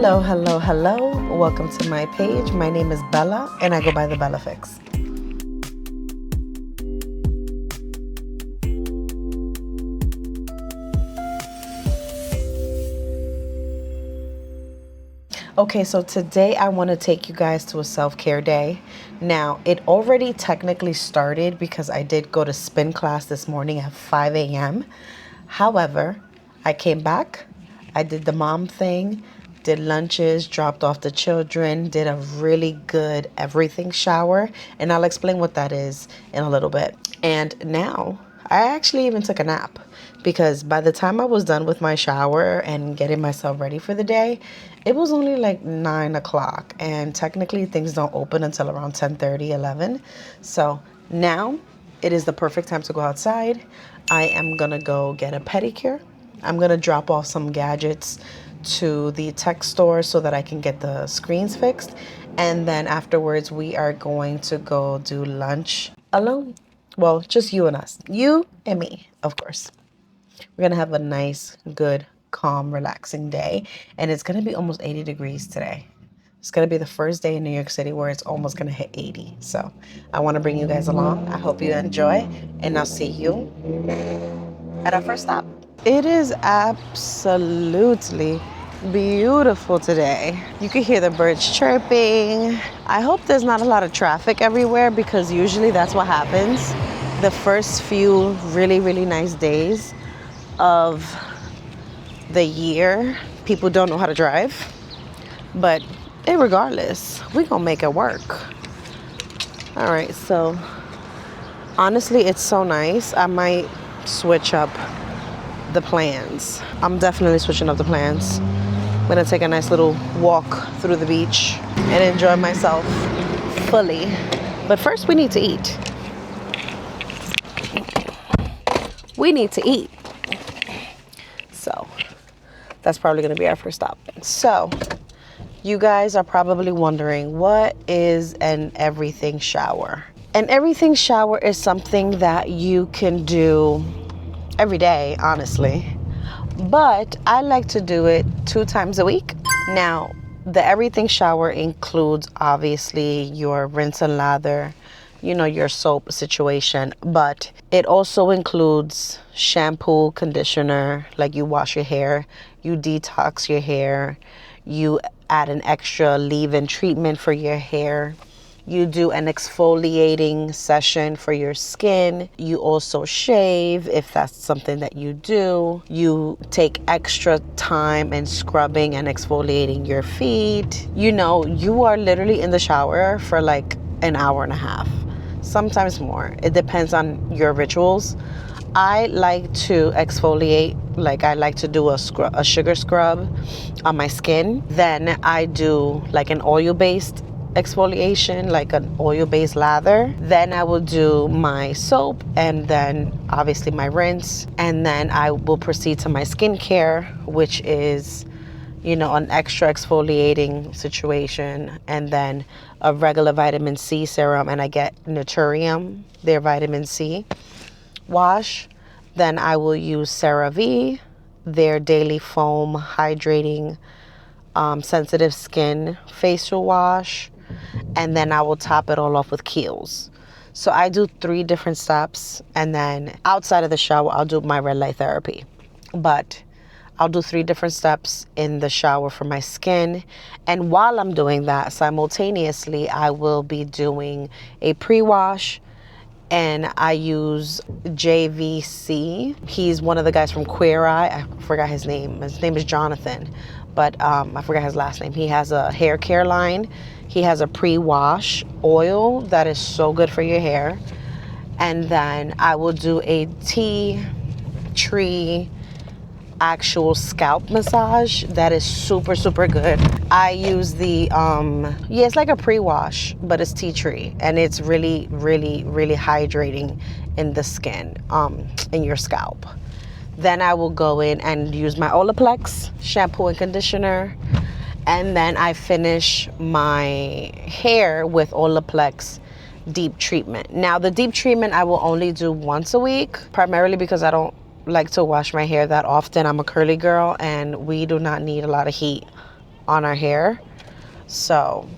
Hello, hello, hello. Welcome to my page. My name is Bella and I go by the Bella Fix. Okay, so today I want to take you guys to a self-care day. Now, it already technically started because I did go to spin class this morning at 5 a.m. However, I came back, I did the mom thing, did lunches, dropped off the children, did a really good everything shower, and I'll explain what that is in a little bit. And now, I actually even took a nap because by the time I was done with my shower and getting myself ready for the day, it was only like 9 o'clock, and technically things don't open until around 10:30, 11. So now it is the perfect time to go outside. I am gonna go get a pedicure. I'm gonna drop off some gadgets to the tech store so that I can get the screens fixed. And then afterwards, we are going to go do lunch alone. Well, just you and us. You and me, of course. We're gonna have a nice, good, calm, relaxing day. And it's gonna be almost 80 degrees today. It's gonna be the first day in New York City where it's almost gonna hit 80. So I wanna bring you guys along. I hope you enjoy, and I'll see you at our first stop. It is absolutely beautiful today. You can hear the birds chirping. I hope there's not a lot of traffic everywhere because usually that's what happens. The first few really, really nice days of the year, people don't know how to drive. But regardless, we're gonna make it work. All right, so honestly, it's so nice. I might switch up the plans. I'm definitely switching up the plans. I'm gonna take a nice little walk through the beach and enjoy myself fully. But first we need to eat. We need to eat. So that's probably gonna be our first stop. So you guys are probably wondering, what is an everything shower? An everything shower is something that you can do every day, honestly. But I like to do it 2 times a week. Now, the everything shower includes obviously your rinse and lather, your soap situation, but it also includes shampoo, conditioner, like you wash your hair, you detox your hair, you add an extra leave-in treatment for your hair. You do an exfoliating session for your skin. You also shave if that's something that you do. You take extra time in scrubbing and exfoliating your feet. You are literally in the shower for like an hour and a half, sometimes more. It depends on your rituals. I like to exfoliate, like I like to do a sugar scrub on my skin. Then I do like an oil-based exfoliation, like an oil-based lather. Then I will do my soap and then obviously my rinse. And then I will proceed to my skincare, which is, an extra exfoliating situation. And then a regular vitamin C serum, and I get Naturium, their vitamin C wash. Then I will use CeraVe, their daily foam hydrating sensitive skin facial wash. And then I will top it all off with Kiehl's. So I do 3 different steps, and then outside of the shower, I'll do my red light therapy. But I'll do 3 different steps in the shower for my skin. And while I'm doing that, simultaneously, I will be doing a pre-wash, and I use JVC. He's one of the guys from Queer Eye. I forgot his name. His name is Jonathan, but I forgot his last name. He has a hair care line. He has a pre-wash oil that is so good for your hair. And then I will do a tea tree actual scalp massage that is super, super good. I use the, it's like a pre-wash, but it's tea tree. And it's really, really, really hydrating in the skin, in your scalp. Then I will go in and use my Olaplex shampoo and conditioner. And then I finish my hair with Olaplex deep treatment. Now, the deep treatment I will only do once a week, primarily because I don't like to wash my hair that often. I'm a curly girl and we do not need a lot of heat on our hair. So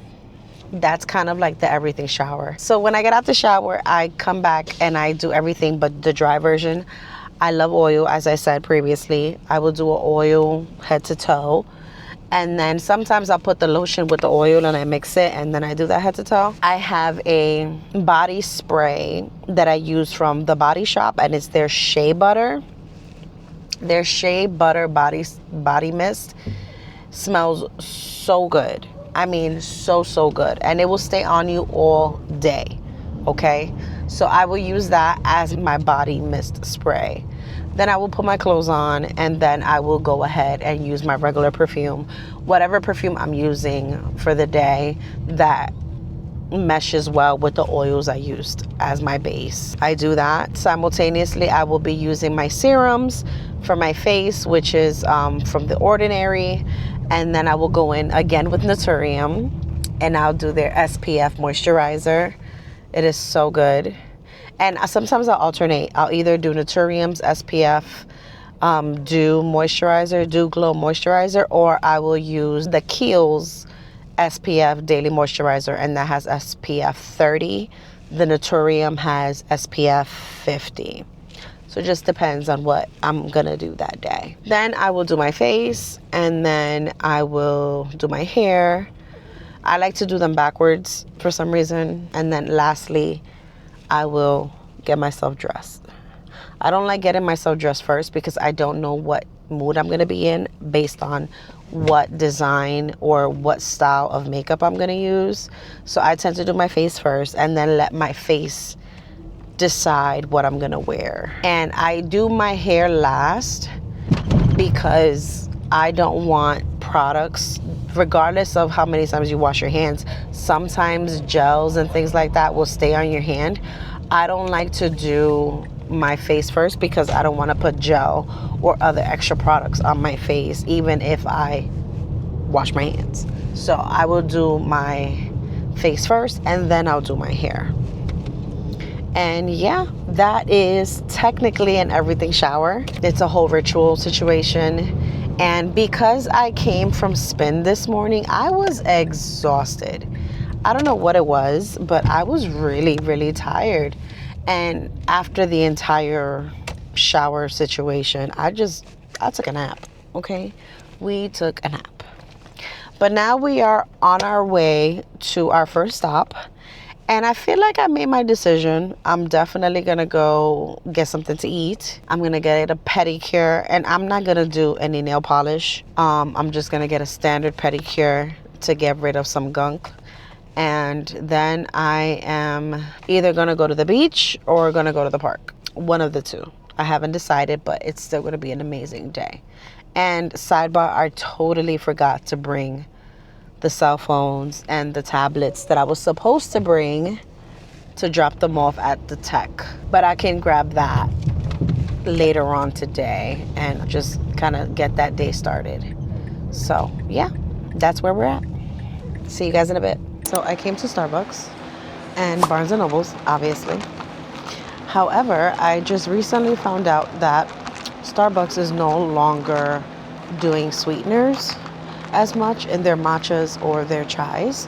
that's kind of like the everything shower. So when I get out the shower, I come back and I do everything but the dry version. I love oil, as I said previously. I will do an oil head to toe. And then sometimes I'll put the lotion with the oil and I mix it and then I do that head to toe. I have a body spray that I use from the Body Shop, and it's their Shea Butter. Their Shea Butter body mist smells so good. I mean, so good. And it will stay on you all day, okay? So I will use that as my body mist spray. Then I will put my clothes on, and then I will go ahead and use my regular perfume. Whatever perfume I'm using for the day that meshes well with the oils I used as my base. I do that. Simultaneously, I will be using my serums for my face, which is from The Ordinary. And then I will go in again with Naturium, and I'll do their SPF moisturizer. It is so good. And sometimes I'll alternate. I'll either do Naturium's SPF, do moisturizer, do glow moisturizer, or I will use the Kiehl's SPF daily moisturizer, and that has SPF 30. The Naturium has SPF 50. So it just depends on what I'm gonna do that day. Then I will do my face, and then I will do my hair. I like to do them backwards for some reason. And then lastly, I will get myself dressed. I don't like getting myself dressed first because I don't know what mood I'm going to be in based on what design or what style of makeup I'm going to use. So I tend to do my face first and then let my face decide what I'm going to wear. And I do my hair last because I don't want products, regardless of how many times you wash your hands, sometimes gels and things like that will stay on your hand. I don't like to do my face first because I don't want to put gel or other extra products on my face, even if I wash my hands. So I will do my face first and then I'll do my hair. And yeah, that is technically an everything shower. It's a whole ritual situation. And because I came from spin this morning, I was exhausted. I don't know what it was, but I was really tired. And after the entire shower situation, I took a nap, okay? We took a nap. But now we are on our way to our first stop. And I feel like I made my decision. I'm definitely gonna go get something to eat. I'm gonna get a pedicure, and I'm not gonna do any nail polish. I'm just gonna get a standard pedicure to get rid of some gunk. And then I am either gonna go to the beach or gonna go to the park. One of the two. I haven't decided, but it's still gonna be an amazing day. And sidebar, I totally forgot to bring the cell phones and the tablets that I was supposed to bring to drop them off at the tech. But I can grab that later on today and just kind of get that day started. So yeah, that's where we're at. See you guys in a bit. So I came to Starbucks and Barnes & Nobles, obviously. However, I just recently found out that Starbucks is no longer doing sweeteners as much in their matchas or their chais.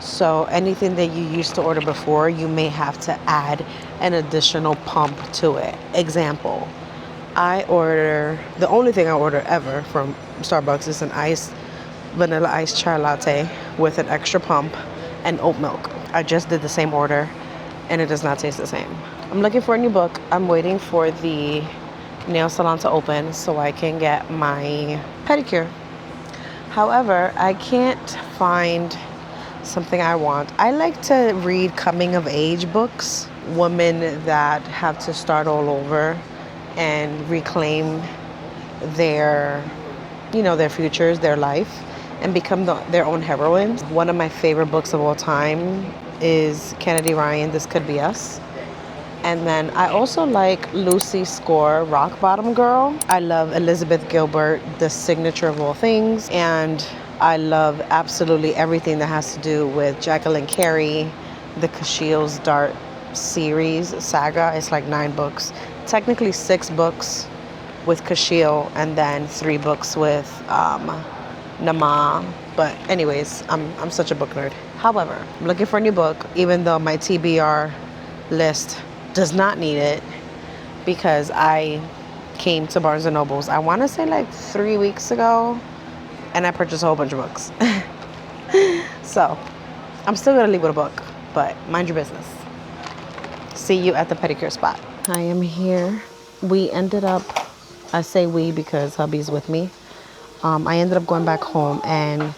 So anything that you used to order before, you may have to add an additional pump to it. Example, the only thing I order ever from Starbucks is an vanilla iced chai latte with an extra pump and oat milk. I just did the same order and it does not taste the same. I'm looking for a new book. I'm waiting for the nail salon to open so I can get my pedicure. However, I can't find something I want. I like to read coming of age books, women that have to start all over and reclaim their futures, their life, and become their own heroines. One of my favorite books of all time is Kennedy Ryan, This Could Be Us. And then I also like Lucy Score, Rock Bottom Girl. I love Elizabeth Gilbert, The Signature of All Things. And I love absolutely everything that has to do with Jacqueline, Carey, the Kushiel's Dart series, saga. It's like 9 books. Technically 6 books with Kushiel and then 3 books with Nama. But anyways, I'm such a book nerd. However, I'm looking for a new book, even though my TBR list does not need it, because I came to Barnes & Noble's, I want to say like 3 weeks ago, and I purchased a whole bunch of books. So I'm still gonna leave with a book, but mind your business. See you at the pedicure spot. I am here. We ended up, I say we because hubby's with me. I ended up going back home and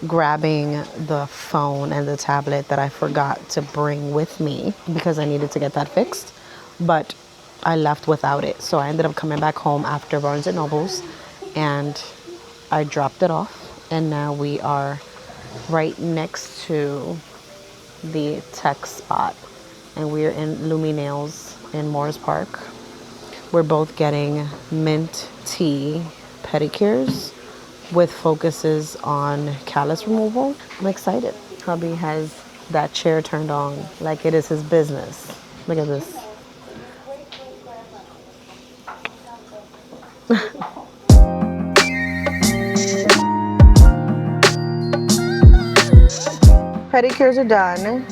grabbing the phone and the tablet that I forgot to bring with me because I needed to get that fixed, but I left without it. So I ended up coming back home after Barnes & Noble's and I dropped it off, and now we are right next to the tech spot, and we're in Lumi Nails in Morris Park. We're both getting mint tea pedicures with focuses on callus removal. I'm excited. Hubby has that chair turned on like it is his business. Look at this. Pedicures are done.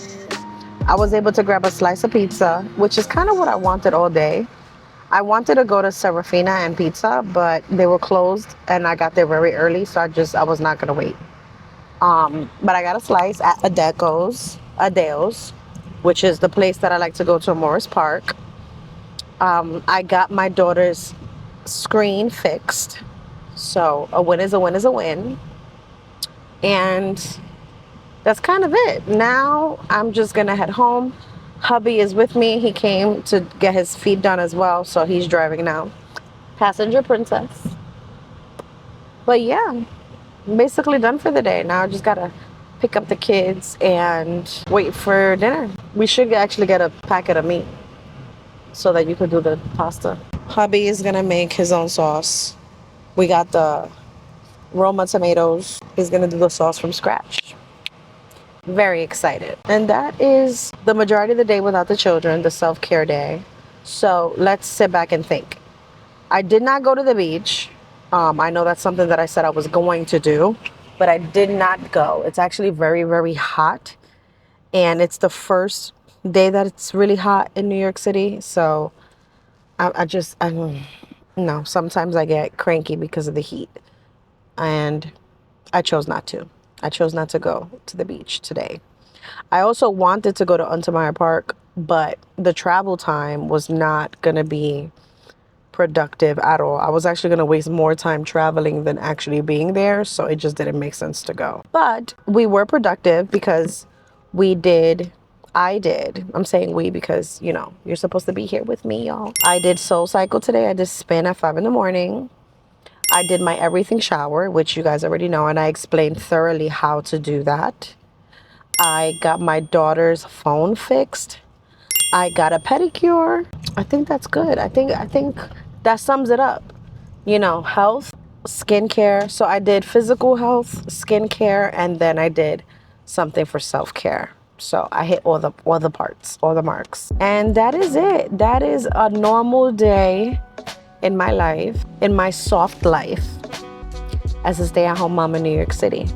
I was able to grab a slice of pizza, which is kind of what I wanted all day. I wanted to go to Serafina and Pizza, but they were closed and I got there very early, so I was not gonna wait. But I got a slice at Addeo's, which is the place that I like to go to in Morris Park. I got my daughter's screen fixed, so a win is a win is a win. And that's kind of it. Now I'm just gonna head home. Hubby is with me. He came to get his feet done as well, so he's driving now. Passenger princess. But yeah, I'm basically done for the day. Now I just gotta pick up the kids and wait for dinner. We should actually get a packet of meat so that you could do the pasta. Hubby is gonna make his own sauce. We got the Roma tomatoes. He's gonna do the sauce from scratch. Very excited. And that is the majority of the day without the children, the self-care day. So let's sit back and think. I did not go to the beach. I know that's something that I said I was going to do, but I did not go. It's actually very, very hot. And it's the first day that it's really hot in New York City. So I don't know. Sometimes I get cranky because of the heat. And I chose not to. I chose not to go to the beach today. I also wanted to go to Untermeyer Park, but the travel time was not going to be productive at all. I was actually going to waste more time traveling than actually being there, so it just didn't make sense to go. But we were productive because I'm saying we because, you know, you're supposed to be here with me, y'all. I did Soul Cycle today. I did spin at 5 in the morning. I did my everything shower, which you guys already know, and I explained thoroughly how to do that. I got my daughter's phone fixed. I got a pedicure. I think that's good. I think that sums it up. You know, health, skincare. So I did physical health, skincare, and then I did something for self-care. So I hit all the parts, all the marks. And that is it. That is a normal day in my life, in my soft life as a stay-at-home mom in New York City.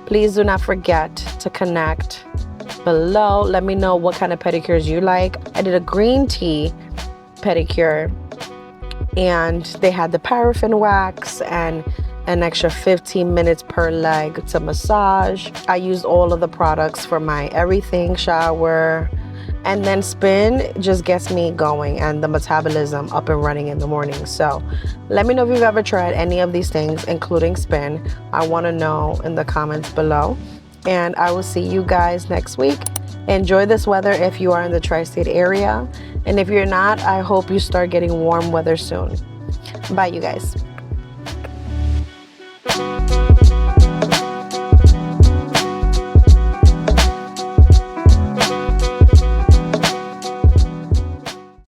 Please do not forget to connect below. Let me know what kind of pedicures you like. I did a green tea pedicure, and they had the paraffin wax and an extra 15 minutes per leg to massage. I used all of the products for my everything shower. And then spin just gets me going and the metabolism up and running in the morning. So let me know if you've ever tried any of these things, including spin. I want to know in the comments below. And I will see you guys next week. Enjoy this weather if you are in the tri-state area. And if you're not, I hope you start getting warm weather soon. Bye, you guys.